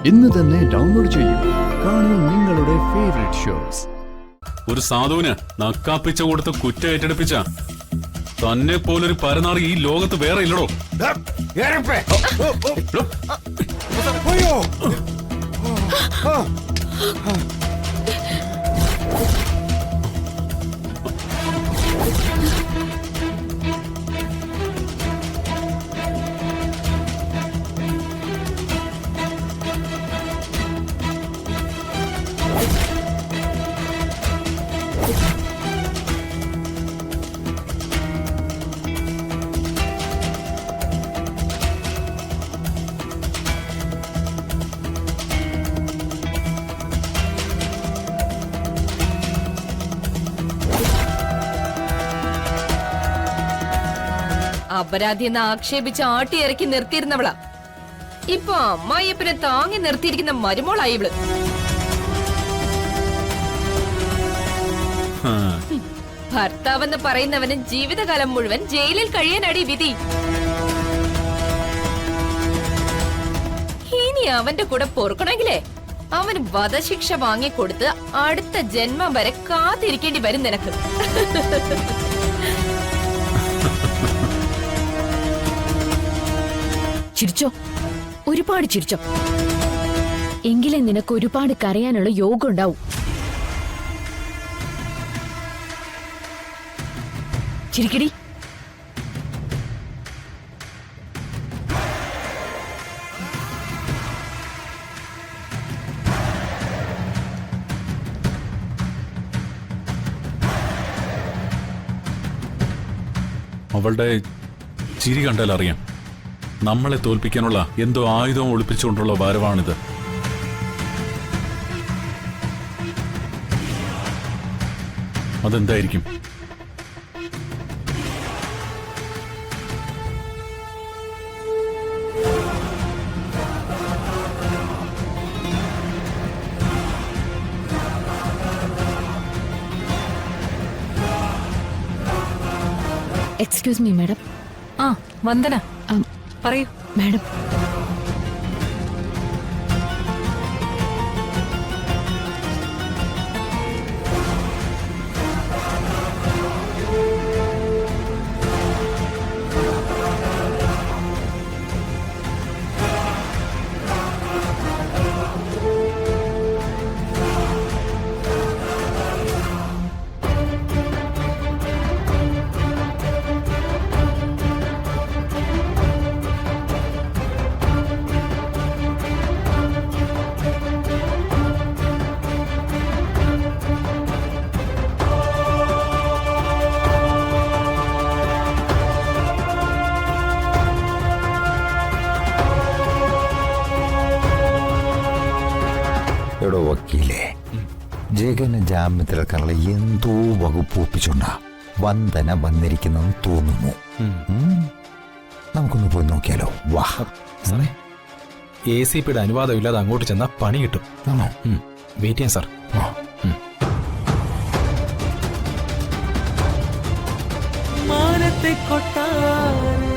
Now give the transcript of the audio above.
ഇന്ന് തന്നെ ഡൗൺലോഡ് ചെയ്യൂ. കാണൂ നിങ്ങളുടെ ഫേവറേറ്റ് ഷോസ്. ഒരു സാധുവിന് നക്കാപ്പിച്ച കൊടുത്ത് കുറ്റ ഏറ്റെടുപ്പിച്ച തന്നെ പോലൊരു പരനാറി ഈ ലോകത്ത് വേറെ ഇല്ലടോ. അപരാധി എന്ന് ആക്ഷേപിച്ച് ആട്ടിയിറക്കി നിർത്തിയിരുന്നവളാ. ഇപ്പൊ അമ്മായിയപ്പനെ താങ്ങി നിർത്തിയിരിക്കുന്ന മരുമോളായി ഇവള്. ഭർത്താവെന്ന് പറയുന്നവന് ജീവിതകാലം മുഴുവൻ ജയിലിൽ കഴിയാനടി വിധി. ഇനി അവന്റെ കൂടെ പൊറുക്കണമെങ്കിലേ അവന് വധശിക്ഷ വാങ്ങിക്കൊടുത്ത് അടുത്ത ജന്മം വരെ കാത്തിരിക്കേണ്ടി വരും നിനക്ക്. ചിരിച്ചോ, ഒരുപാട് ചിരിച്ചോ. എങ്കിലേ നിനക്ക് ഒരുപാട് കരയാനുള്ള യോഗം ഉണ്ടാവും. ചിരിക്കടി. അവളുടെ ചിരി കണ്ടാൽ അറിയാം നമ്മളെ തോൽപ്പിക്കാനുള്ള എന്തോ ആയുധം ഒളിപ്പിച്ചുകൊണ്ടുള്ള ഭാരമാണിത്. അതെന്തായിരിക്കും? Excuse me madam. ആ വന്ദന, പറയൂ മാഡം. എടോ വക്കീലേ, ജഗന് ജാമ്യത്തിലെക്കാനുള്ള എന്തോ വകുപ്പ് ഒപ്പിച്ചുണ്ടാ വന്ദന വന്നിരിക്കുന്നെന്ന് തോന്നുന്നു. നമുക്കൊന്ന് പോയി നോക്കിയാലോ? വാ. ACPയുടെ അനുവാദം ഇല്ലാതെ അങ്ങോട്ട് ചെന്നാൽ പണി കിട്ടും. വെയിറ്റ് ചെയ്യാം സാർ. മാനത്തെ കൊട്ടാരം